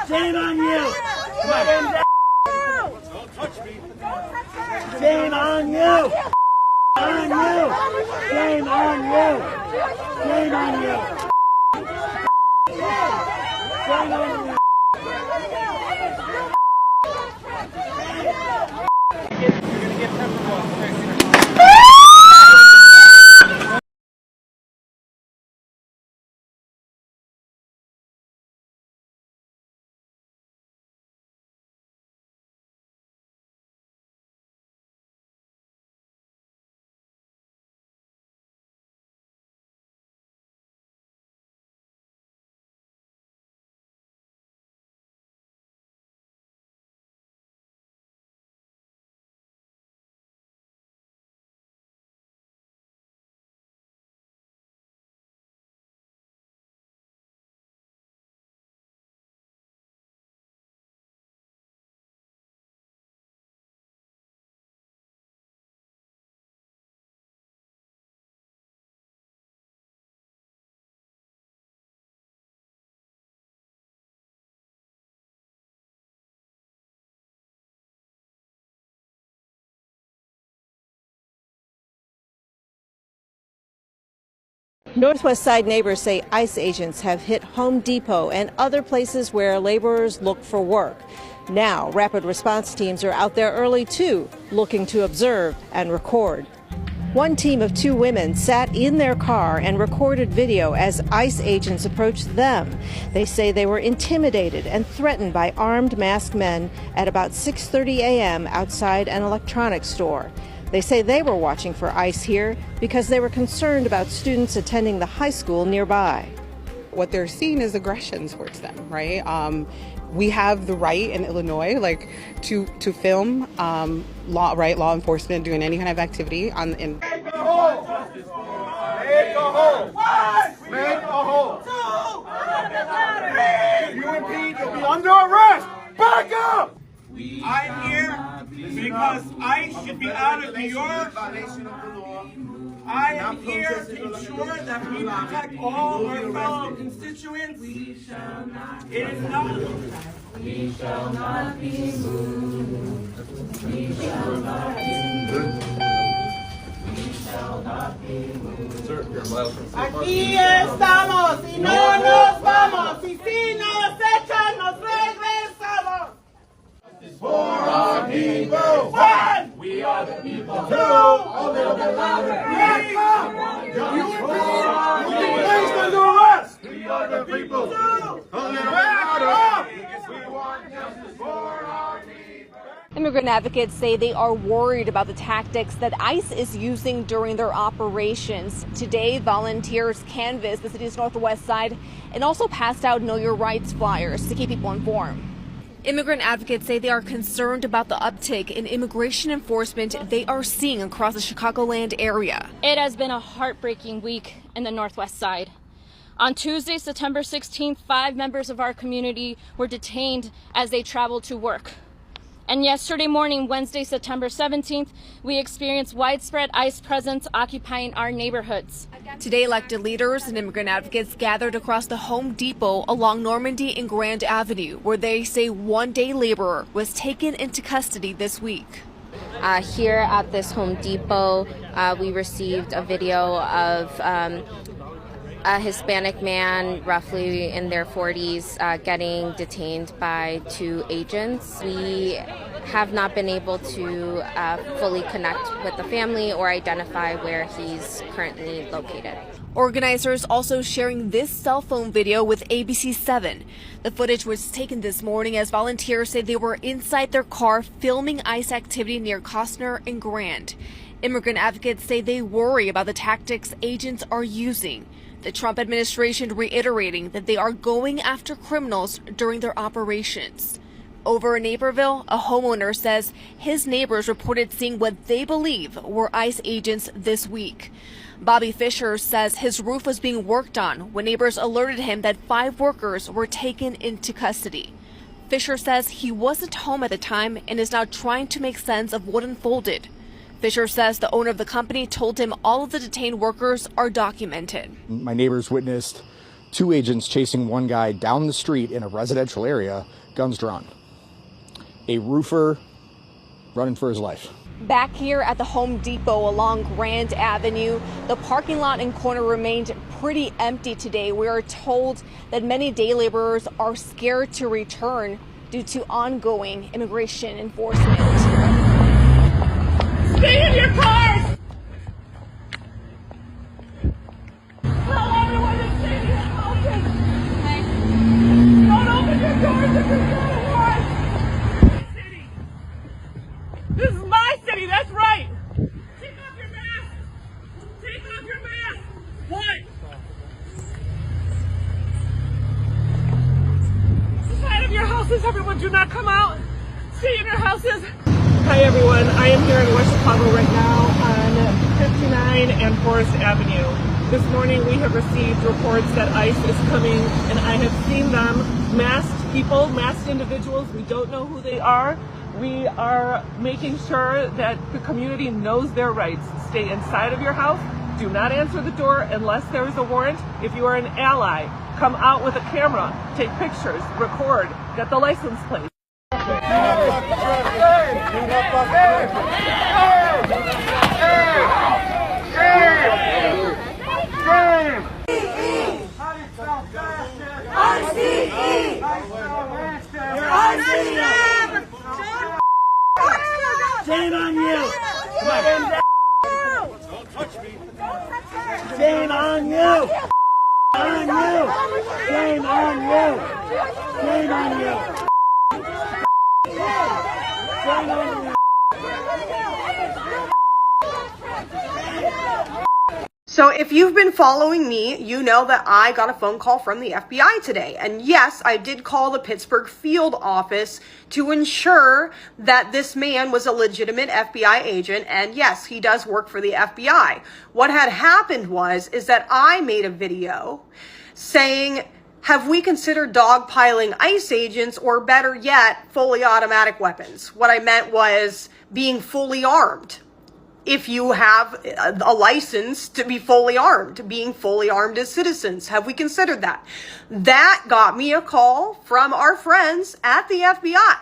Shame on you! Don't touch me! Shame on you! On you! Shame on you! Shame on you! Shame on you! Northwest Side neighbors say ICE agents have hit Home Depot and other places where laborers look for work. Now, rapid response teams are out there early, too, looking to observe and record. One team of 2 women sat in their car and recorded video as ICE agents approached them. They say they were intimidated and threatened by armed masked men at about 6:30 a.m. outside an electronics store. They say they were watching for ICE here because they were concerned about students attending the high school nearby. What they're seeing is aggression towards them, right? We have the right in Illinois, to film law enforcement doing any kind of activity on in. Make a hole! Make a hole! Make a hole! You and Pete, you'll be under arrest! Back up! I'm here because ICE should be out of New York. I am here to ensure that we protect all our fellow constituents. It is not. We shall not be moved. We shall not be moved. We shall not be moved. Aquí estamos y no nos vamos. Y si nos echan, nos regresamos. For our people. One. We are the people. 2. A little bit louder. 3. You placed under arrest. We are the people. 2. A little bit louder. We want justice for our people. Immigrant advocates say they are worried about the tactics that ICE is using during their operations. Today, volunteers canvassed the city's northwest side and also passed out Know Your Rights flyers to keep people informed. Immigrant advocates say they are concerned about the uptick in immigration enforcement they are seeing across the Chicagoland area. It has been a heartbreaking week in the Northwest Side. On Tuesday, September 16th, 5 members of our community were detained as they traveled to work. And yesterday morning, Wednesday, September 17th, we experienced widespread ICE presence occupying our neighborhoods. Today, elected leaders and immigrant advocates gathered across the Home Depot along Normandy and Grand Avenue, where they say one day laborer was taken into custody this week. Here at this Home Depot, we received a video of a Hispanic man, roughly in their 40s, getting detained by 2 agents. We have not been able to fully connect with the family or identify where he's currently located. Organizers also sharing this cell phone video with ABC7. The footage was taken this morning as volunteers say they were inside their car filming ICE activity near Costner and Grand. Immigrant advocates say they worry about the tactics agents are using. The Trump administration reiterating that they are going after criminals during their operations. Over in Naperville, a homeowner says his neighbors reported seeing what they believe were ICE agents this week. Bobby Fisher says his roof was being worked on when neighbors alerted him that 5 workers were taken into custody. Fisher says he wasn't home at the time and is now trying to make sense of what unfolded. Fisher says the owner of the company told him all of the detained workers are documented. My neighbors witnessed 2 agents chasing one guy down the street in a residential area, guns drawn. A roofer running for his life. Back here at the Home Depot along Grand Avenue, the parking lot and corner remained pretty empty today. We are told that many day laborers are scared to return due to ongoing immigration enforcement. Stay in your cars! Tell everyone to stay in your houses! Don't open your doors if you're not a warrant! This is my city, that's right! Take off your mask! Take off your mask! What? Inside of your houses, everyone, do not come out! Stay in your houses! Hi everyone, I am here in West Chicago right now on 59 and Forest Avenue. This morning we have received reports that ICE is coming, and I have seen them, masked people, masked individuals. We don't know who they are. We are making sure that the community knows their rights. Stay inside of your house. Do not answer the door unless there is a warrant. If you are an ally, come out with a camera, take pictures, record, get the license plate. Shame on you! Don't touch me! Shame on you! On you! Shame on you! Shame on you! Shame on you! So if you've been following me, you know that I got a phone call from the FBI today. And yes, I did call the Pittsburgh field office to ensure that this man was a legitimate FBI agent. And yes, he does work for the FBI. What had happened is that I made a video saying, have we considered dogpiling ICE agents, or better yet, fully automatic weapons? What I meant was being fully armed. If you have a license to be fully armed, being fully armed as citizens. Have we considered that? That got me a call from our friends at the FBI.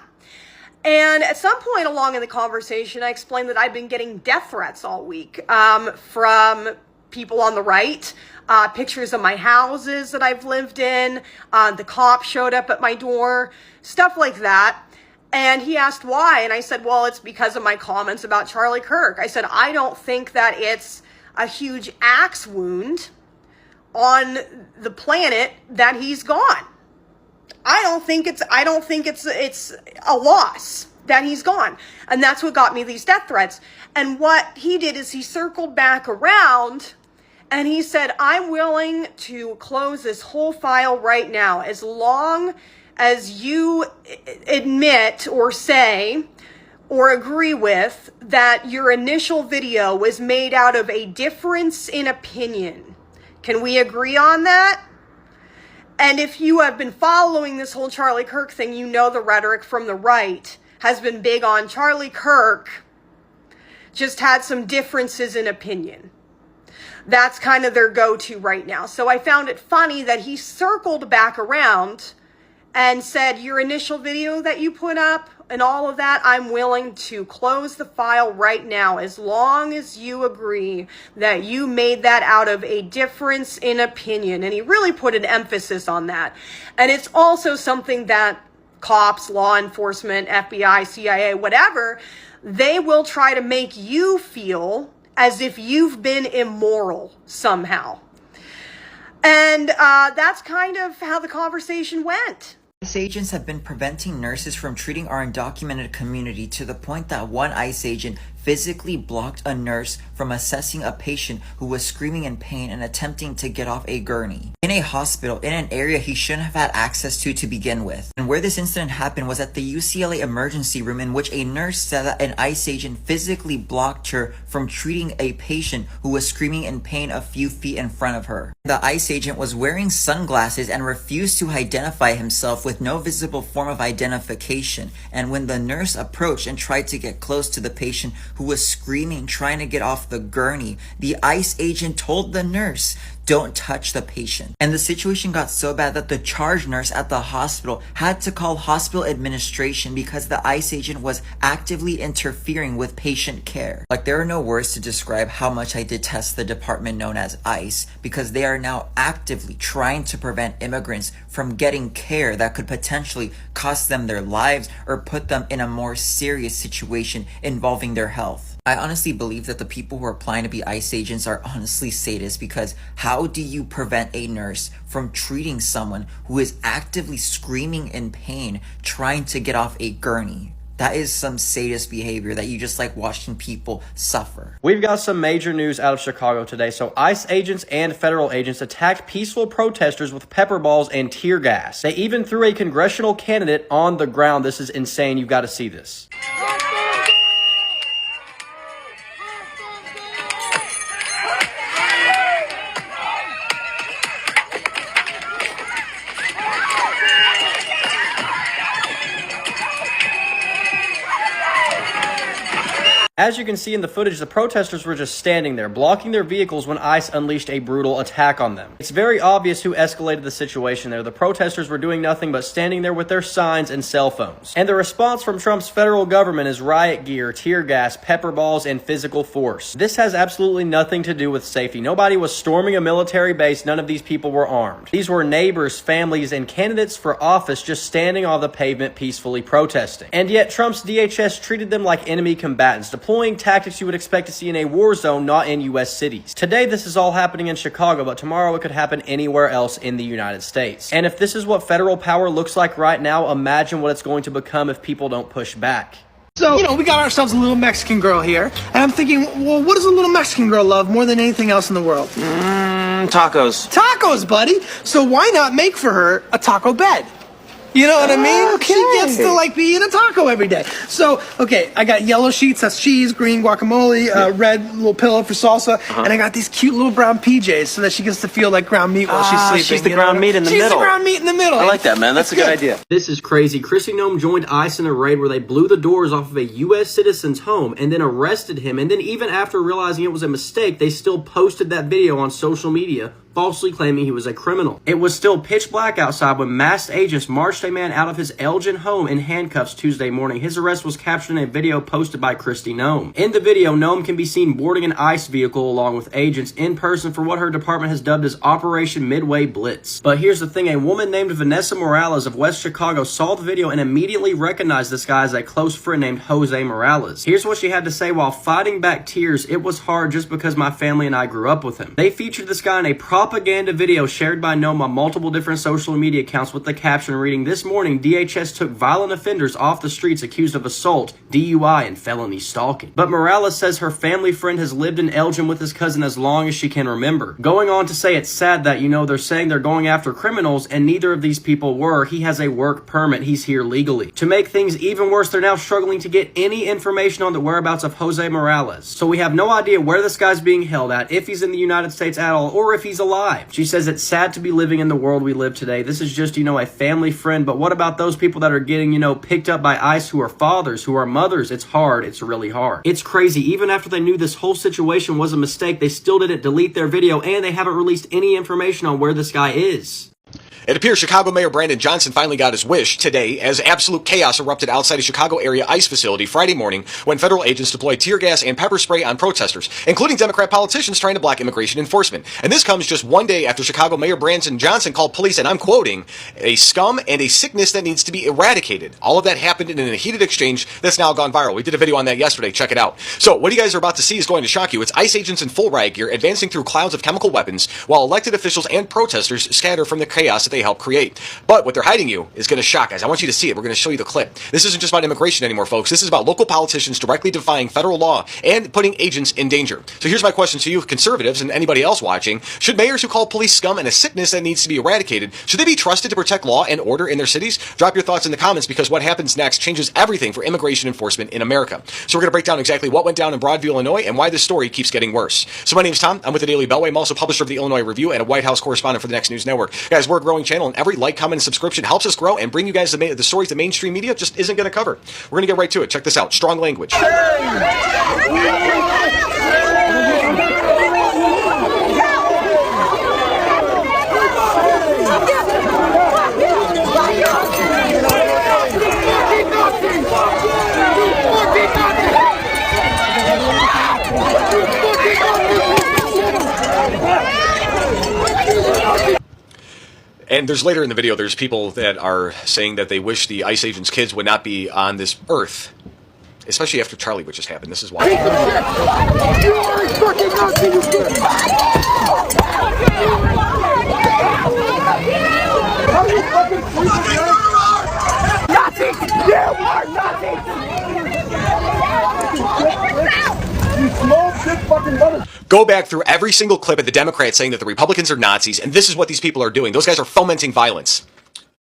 And at some point along in the conversation, I explained that I've been getting death threats all week from people on the right, pictures of my houses that I've lived in, the cops showed up at my door, stuff like that. And he asked why, and I said, well, it's because of my comments about Charlie Kirk. I said, I don't think that it's a huge axe wound on the planet that he's gone. I don't think it's a loss that he's gone. And that's what got me these death threats. And what he did is he circled back around and he said, I'm willing to close this whole file right now as long as you admit or say or agree with that your initial video was made out of a difference in opinion. Can we agree on that? And if you have been following this whole Charlie Kirk thing, you know the rhetoric from the right has been big on Charlie Kirk just had some differences in opinion. That's kind of their go-to right now. So I found it funny that he circled back around and said, your initial video that you put up and all of that, I'm willing to close the file right now as long as you agree that you made that out of a difference in opinion. And he really put an emphasis on that. And it's also something that cops, law enforcement, FBI, CIA, whatever, they will try to make you feel as if you've been immoral somehow. And that's kind of how the conversation went. ICE agents have been preventing nurses from treating our undocumented community to the point that one ICE agent physically blocked a nurse from assessing a patient who was screaming in pain and attempting to get off a gurney in a hospital in an area he shouldn't have had access to begin with. And where this incident happened was at the UCLA emergency room, in which a nurse said that an ICE agent physically blocked her from treating a patient who was screaming in pain a few feet in front of her. The ICE agent was wearing sunglasses and refused to identify himself with no visible form of identification. And when the nurse approached and tried to get close to the patient who was screaming, trying to get off the gurney, the ICE agent told the nurse, "Don't touch the patient." And the situation got so bad that the charge nurse at the hospital had to call hospital administration because the ICE agent was actively interfering with patient care. Like, there are no words to describe how much I detest the department known as ICE, because they are now actively trying to prevent immigrants from getting care that could potentially cost them their lives or put them in a more serious situation involving their health. I honestly believe that the people who are applying to be ICE agents are honestly sadists, because how do you prevent a nurse from treating someone who is actively screaming in pain trying to get off a gurney? That is some sadist behavior that you just like watching people suffer. We've got some major news out of Chicago today. So ICE agents and federal agents attacked peaceful protesters with pepper balls and tear gas. They even threw a congressional candidate on the ground. This is insane. You've got to see this. As you can see in the footage, the protesters were just standing there, blocking their vehicles when ICE unleashed a brutal attack on them. It's very obvious who escalated the situation there. The protesters were doing nothing but standing there with their signs and cell phones. And the response from Trump's federal government is riot gear, tear gas, pepper balls, and physical force. This has absolutely nothing to do with safety. Nobody was storming a military base. None of these people were armed. These were neighbors, families, and candidates for office just standing on the pavement peacefully protesting. And yet Trump's DHS treated them like enemy combatants, deploying tactics you would expect to see in a war zone, not in U.S. cities. Today, this is all happening in Chicago, but tomorrow it could happen anywhere else in the United States. And if this is what federal power looks like right now, imagine what it's going to become if people don't push back. So, we got ourselves a little Mexican girl here, and I'm thinking, well, what does a little Mexican girl love more than anything else in the world? Tacos. Tacos, buddy! So why not make for her a taco bed? You know what I mean? Okay. She gets to be eating a taco every day. So, okay, I got yellow sheets, that's cheese, green guacamole, red little pillow for salsa, and I got these cute little brown PJs so that she gets to feel like ground meat while she's sleeping. She's the ground meat in the middle. She's the ground meat in the middle. I like that, man. That's a good idea. This is crazy. Kristi Noem joined ICE in a raid where they blew the doors off of a U.S. citizen's home and then arrested him. And then even after realizing it was a mistake, they still posted that video on social media, falsely claiming he was a criminal. It was still pitch black outside when masked agents marched a man out of his Elgin home in handcuffs Tuesday morning. His arrest was captured in a video posted by Kristi Noem. In the video, Noem can be seen boarding an ICE vehicle along with agents in person for what her department has dubbed as Operation Midway Blitz. But here's the thing, a woman named Vanessa Morales of West Chicago saw the video and immediately recognized this guy as a close friend named Jose Morales. Here's what she had to say while fighting back tears. "It was hard just because my family and I grew up with him." They featured this guy in a propaganda video shared by Noem on multiple different social media accounts with the caption reading, "This morning, DHS took violent offenders off the streets accused of assault, DUI, and felony stalking." But Morales says her family friend has lived in Elgin with his cousin as long as she can remember. Going on to say it's sad that, they're saying they're going after criminals, and neither of these people were. He has a work permit. He's here legally. To make things even worse, they're now struggling to get any information on the whereabouts of Jose Morales. So we have no idea where this guy's being held at, if he's in the United States at all, or if he's alive. She says it's sad to be living in the world we live today. This is just, a family friend. But what about those people that are getting, picked up by ICE who are fathers, who are mothers? It's hard. It's really hard. It's crazy. Even after they knew this whole situation was a mistake, they still didn't delete their video, and they haven't released any information on where this guy is. It appears Chicago Mayor Brandon Johnson finally got his wish today as absolute chaos erupted outside a Chicago area ICE facility Friday morning when federal agents deployed tear gas and pepper spray on protesters, including Democrat politicians trying to block immigration enforcement. And this comes just one day after Chicago Mayor Brandon Johnson called police, and I'm quoting, "a scum and a sickness that needs to be eradicated." All of that happened in a heated exchange that's now gone viral. We did a video on that yesterday. Check it out. So what you guys are about to see is going to shock you. It's ICE agents in full riot gear advancing through clouds of chemical weapons while elected officials and protesters scatter from the chaos that they helped create. But what they're hiding you is going to shock, guys. I want you to see it. We're going to show you the clip. This isn't just about immigration anymore, folks. This is about local politicians directly defying federal law and putting agents in danger. So here's my question to you, conservatives, and anybody else watching. Should mayors who call police scum and a sickness that needs to be eradicated, should they be trusted to protect law and order in their cities? Drop your thoughts in the comments, because what happens next changes everything for immigration enforcement in America. So we're going to break down exactly what went down in Broadview, Illinois, and why this story keeps getting worse. So my name's Tom. I'm with the Daily Beltway. I'm also publisher of the Illinois Review and a White House correspondent for the Next News Network. Guys, we're a growing channel, and every like, comment, and subscription helps us grow and bring you guys the stories the mainstream media just isn't going to cover. We're going to get right to it. Check this out. Strong language. And there's later in the video, there's people that are saying that they wish the ICE agents' kids would not be on this earth, especially after Charlie, which just happened. This is why. You are a fucking Nazi, you bitch! Nazis! You are Nazis! You small shit fucking mother. Go back through every single clip of the Democrats saying that the Republicans are Nazis, and this is what these people are doing. Those guys are fomenting violence.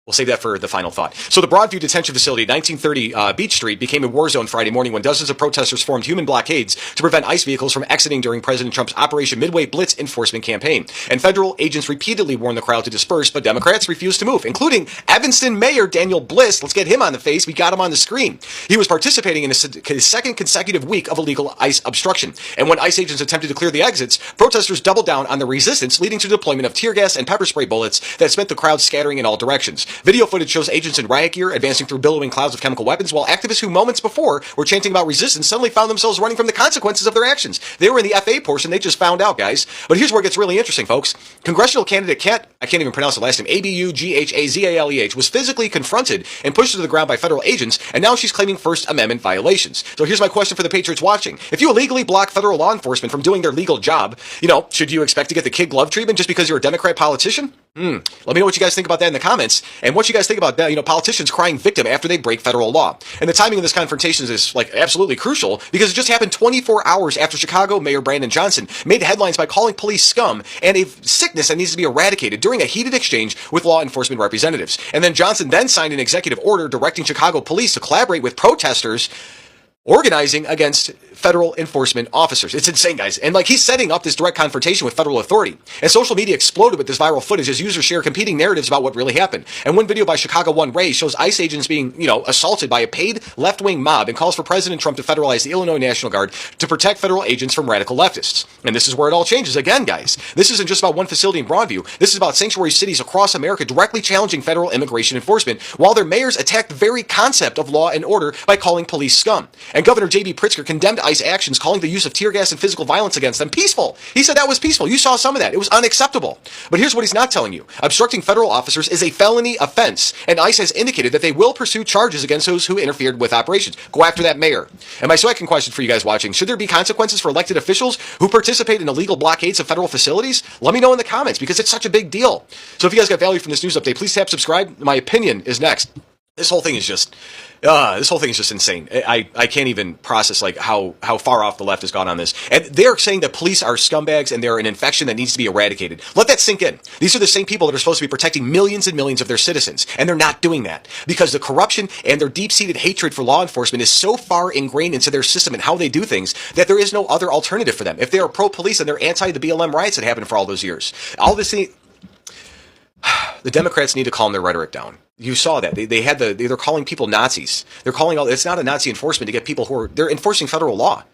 We'll save that for the final thought. So the Broadview Detention Facility at 1930 Beach Street became a war zone Friday morning when dozens of protesters formed human blockades to prevent ICE vehicles from exiting during President Trump's Operation Midway Blitz enforcement campaign. And federal agents repeatedly warned the crowd to disperse, but Democrats refused to move, including Evanston Mayor Daniel Bliss. Let's get him on the face. We got him on the screen. He was participating in his second consecutive week of illegal ICE obstruction. And when ICE agents attempted to clear the exits, protesters doubled down on the resistance, leading to the deployment of tear gas and pepper spray bullets that sent the crowd scattering in all directions. Video footage shows agents in riot gear advancing through billowing clouds of chemical weapons, while activists who moments before were chanting about resistance suddenly found themselves running from the consequences of their actions. They were in the FA portion. They just found out, guys. But here's where it gets really interesting, folks. Congressional candidate I can't even pronounce the last name, Abughazaleh, was physically confronted and pushed to the ground by federal agents, and now she's claiming First Amendment violations. So here's my question for the patriots watching. If you illegally block federal law enforcement from doing their legal job, should you expect to get the kid glove treatment just because you're a Democrat politician? Let me know what you guys think about that in the comments, and what you guys think about that, politicians crying victim after they break federal law. And the timing of this confrontation is absolutely crucial, because it just happened 24 hours after Chicago Mayor Brandon Johnson made headlines by calling police scum and a sickness that needs to be eradicated during a heated exchange with law enforcement representatives. And then Johnson then signed an executive order directing Chicago police to collaborate with protesters organizing against federal enforcement officers. It's insane, guys. And he's setting up this direct confrontation with federal authority. And social media exploded with this viral footage as users share competing narratives about what really happened. And one video by Chicago One Ray shows ICE agents being, assaulted by a paid left-wing mob, and calls for President Trump to federalize the Illinois National Guard to protect federal agents from radical leftists. And this is where it all changes again, guys. This isn't just about one facility in Broadview. This is about sanctuary cities across America directly challenging federal immigration enforcement, while their mayors attack the very concept of law and order by calling police scum. And Governor J.B. Pritzker condemned ICE actions, calling the use of tear gas and physical violence against them peaceful. He said that was peaceful. You saw some of that. It was unacceptable. But here's what he's not telling you. Obstructing federal officers is a felony offense, and ICE has indicated that they will pursue charges against those who interfered with operations. Go after that mayor. And my second question for you guys watching, should there be consequences for elected officials who participate in illegal blockades of federal facilities? Let me know in the comments, because it's such a big deal. So if you guys got value from this news update, please tap subscribe. My opinion is next. This whole thing is just insane. I can't even process how far off the left has gone on this. And they're saying that police are scumbags and they're an infection that needs to be eradicated. Let that sink in. These are the same people that are supposed to be protecting millions and millions of their citizens, and they're not doing that because the corruption and their deep-seated hatred for law enforcement is so far ingrained into their system and how they do things that there is no other alternative for them. If they are pro-police and they're anti the BLM riots that happened for all those years, the Democrats need to calm their rhetoric down. You saw that. They're calling people Nazis. They're calling it's not a Nazi enforcement to get people they're enforcing federal law.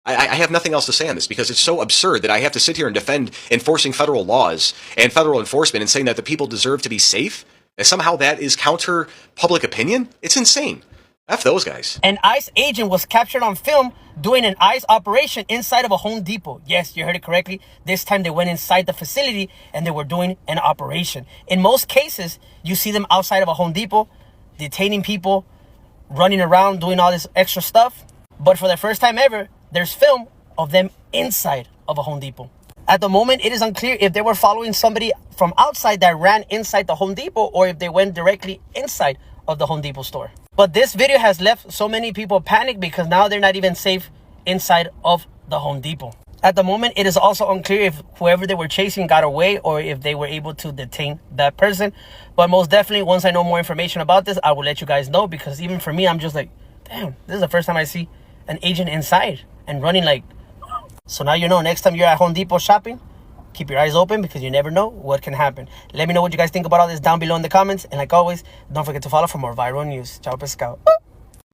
I have nothing else to say on this, because it's so absurd that I have to sit here and defend enforcing federal laws and federal enforcement and saying that the people deserve to be safe, and somehow that is counter public opinion. It's insane. F those guys. An ICE agent was captured on film doing an ICE operation inside of a Home Depot. Yes, you heard it correctly. This time they went inside the facility and they were doing an operation. In most cases, you see them outside of a Home Depot, detaining people, running around, doing all this extra stuff. But for the first time ever, there's film of them inside of a Home Depot. At the moment, it is unclear if they were following somebody from outside that ran inside the Home Depot or if they went directly inside of the Home Depot store. But this video has left so many people panicked because now they're not even safe inside of the Home Depot. At the moment, it is also unclear if whoever they were chasing got away or if they were able to detain that person. But most definitely, once I know more information about this, I will let you guys know, because even for me, I'm just like, damn, this is the first time I see an agent inside and running like... So now you know, next time you're at Home Depot shopping, keep your eyes open because you never know what can happen. Let me know what you guys think about all this down below in the comments. And like always, don't forget to follow for more viral news. Ciao, pescado.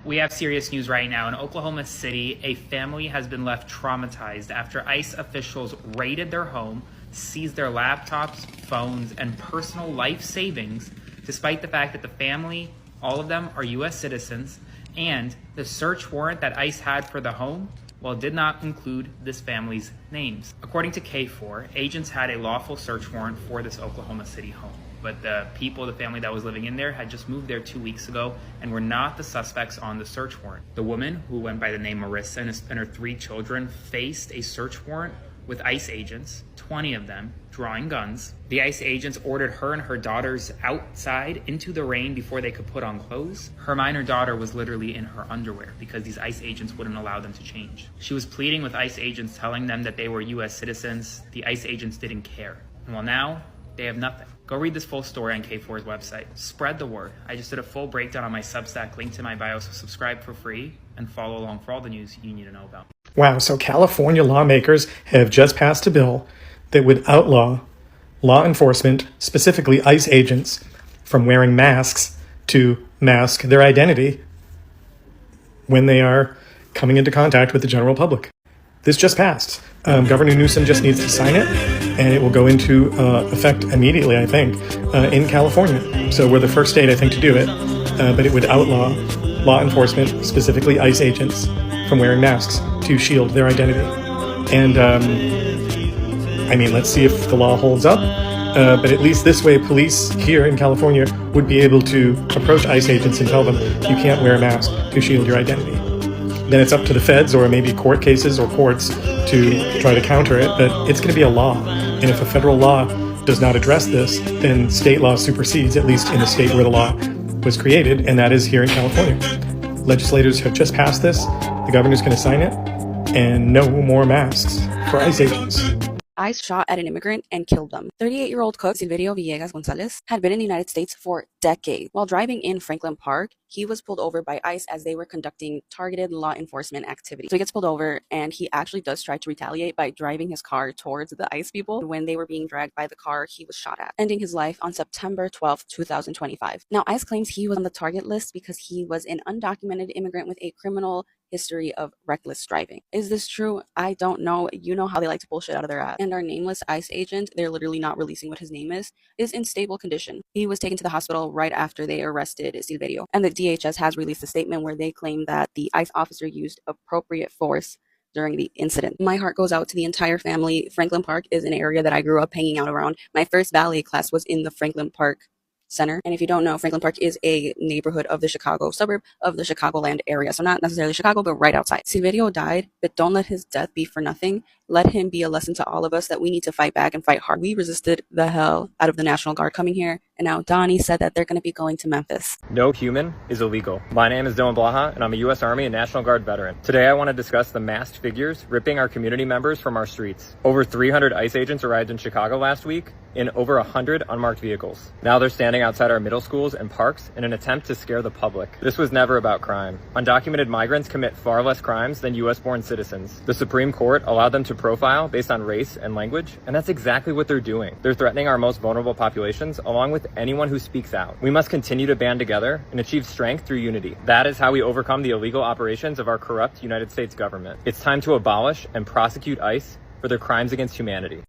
We have serious news right now. In Oklahoma City, a family has been left traumatized after ICE officials raided their home, seized their laptops, phones, and personal life savings, despite the fact that the family, all of them, are U.S. citizens, and the search warrant that ICE had for the home, well, did not include this family's names. According to K4, agents had a lawful search warrant for this Oklahoma City home, but the people, the family that was living in there, had just moved there 2 weeks ago and were not the suspects on the search warrant. The woman, who went by the name Marissa, and her 3 children faced a search warrant with ICE agents, 20 of them, drawing guns. The ICE agents ordered her and her daughters outside into the rain before they could put on clothes. Her minor daughter was literally in her underwear because these ICE agents wouldn't allow them to change. She was pleading with ICE agents, telling them that they were U.S. citizens. The ICE agents didn't care. And well, now they have nothing. Go read this full story on K4's website. Spread the word. I just did a full breakdown on my Substack, linked in my bio, so subscribe for free and follow along for all the news you need to know about. Wow, so California lawmakers have just passed a bill that would outlaw law enforcement, specifically ICE agents, from wearing masks to mask their identity when they are coming into contact with the general public. This just passed. Governor Newsom just needs to sign it, and it will go into effect immediately, I think, in California. So we're the first state, I think, to do it, but it would outlaw law enforcement, specifically ICE agents, from wearing masks to shield their identity. And, I mean, let's see if the law holds up, but at least this way, police here in California would be able to approach ICE agents and tell them, you can't wear a mask to shield your identity. Then it's up to the feds or maybe court cases or courts to try to counter it, but it's going to be a law. And if a federal law does not address this, then state law supersedes, at least in the state where the law was created, and that is here in California. Legislators have just passed this, the governor's going to sign it, and no more masks for ICE agents. ICE shot at an immigrant and killed them. 38-year-old cook Silverio Villegas Gonzalez had been in the United States for decades. While driving in Franklin Park, he was pulled over by ICE as they were conducting targeted law enforcement activity. So he gets pulled over, and he actually does try to retaliate by driving his car towards the ICE people. When they were being dragged by the car, he was shot at, ending his life on September 12, 2025. Now, ICE claims he was on the target list because he was an undocumented immigrant with a criminal history of reckless driving. Is this true? I don't know. You know how they like to pull shit out of their ass. And our nameless ICE agent, they're literally not releasing what his name is in stable condition. He was taken to the hospital right after they arrested Silverio. And the DHS has released a statement where they claim that the ICE officer used appropriate force during the incident. My heart goes out to the entire family. Franklin Park is an area that I grew up hanging out around. My first ballet class was in the Franklin Park Center. And if you don't know, Franklin Park is a neighborhood of the Chicago suburb of the Chicagoland area. So not necessarily Chicago, but right outside. Silverio died, but don't let his death be for nothing. Let him be a lesson to all of us that we need to fight back and fight hard. We resisted the hell out of the National Guard coming here. And now Donnie said that they're going to be going to Memphis. No human is illegal. My name is Dylan Blaha, and I'm a U.S. Army and National Guard veteran. Today I want to discuss the masked figures ripping our community members from our streets. Over 300 ICE agents arrived in Chicago last week in over 100 unmarked vehicles. Now they're standing outside our middle schools and parks in an attempt to scare the public. This was never about crime. Undocumented migrants commit far less crimes than U.S.-born citizens. The Supreme Court allowed them to profile based on race and language, and that's exactly what they're doing. They're threatening our most vulnerable populations along with anyone who speaks out. We must continue to band together and achieve strength through unity. That is how we overcome the illegal operations of our corrupt United States government. It's time to abolish and prosecute ICE for their crimes against humanity.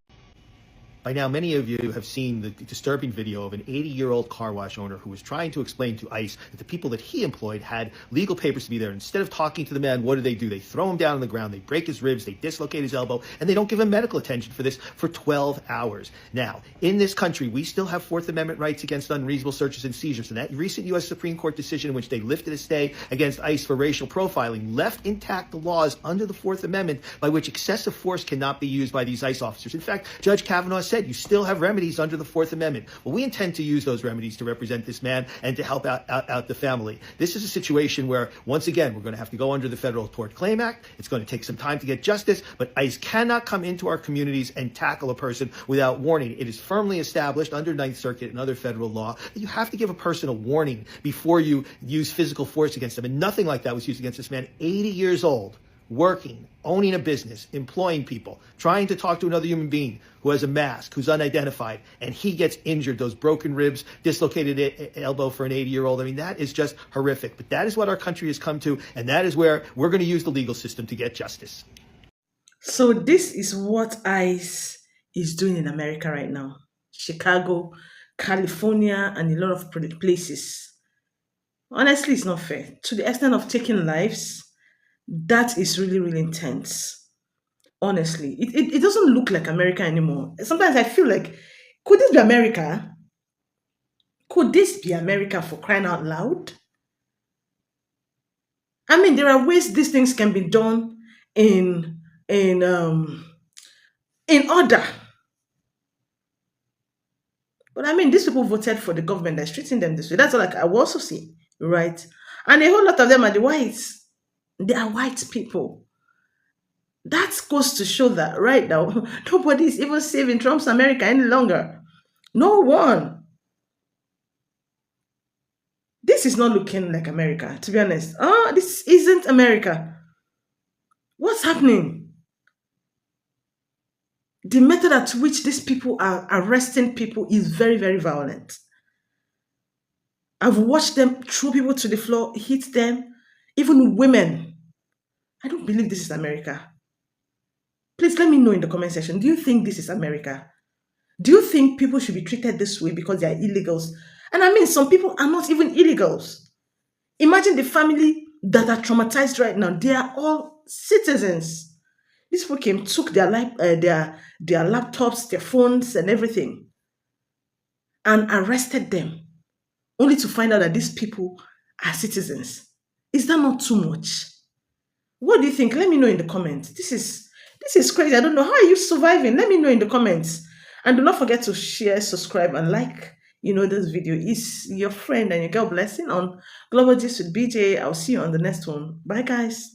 By now, many of you have seen the disturbing video of an 80-year-old car wash owner who was trying to explain to ICE that the people that he employed had legal papers to be there. Instead of talking to the man, what do? They throw him down on the ground, they break his ribs, they dislocate his elbow, and they don't give him medical attention for this for 12 hours. Now, in this country, we still have Fourth Amendment rights against unreasonable searches and seizures. And that recent U.S. Supreme Court decision in which they lifted a stay against ICE for racial profiling left intact the laws under the Fourth Amendment by which excessive force cannot be used by these ICE officers. In fact, Judge Kavanaugh said you still have remedies under the Fourth Amendment. Well, we intend to use those remedies to represent this man and to help out the family. This is a situation where, once again, we're going to have to go under the Federal Tort Claim Act. It's going to take some time to get justice, but ICE cannot come into our communities and tackle a person without warning. It is firmly established under Ninth Circuit and other federal law that you have to give a person a warning before you use physical force against them. And nothing like that was used against this man, 80 years old, working, owning a business, employing people, trying to talk to another human being who has a mask, who's unidentified, and he gets injured, those broken ribs, dislocated elbow for an 80-year-old. I mean, that is just horrific. But that is what our country has come to, and that is where we're going to use the legal system to get justice. So this is what ICE is doing in America right now. Chicago, California, and a lot of places. Honestly, it's not fair. To the extent of taking lives, that is really, really intense. Honestly, it doesn't look like America anymore. Sometimes I feel like, could this be America? Could this be America, for crying out loud? I mean, there are ways these things can be done in order. But I mean, these people voted for the government that's treating them this way. That's all I will also see, right? And a whole lot of them are the whites. They are white people. That goes to show that right now, nobody is even saving Trump's America any longer. No one. This is not looking like America, to be honest. This isn't America. What's happening? The method at which these people are arresting people is very, very violent. I've watched them throw people to the floor, hit them, even women. I don't believe this is America. Please let me know in the comment section. Do you think this is America? Do you think people should be treated this way because they are illegals? And I mean, some people are not even illegals. Imagine the family that are traumatized right now. They are all citizens. These people came, took their laptops, their phones, and everything, and arrested them, only to find out that these people are citizens. Is that not too much? What do you think? Let me know in the comments. This is crazy. I don't know. How are you surviving? Let me know in the comments. And do not forget to share, subscribe, and like. This video is your friend and your girl Blessing on Global Gist with BJ. I'll see you on the next one. Bye, guys.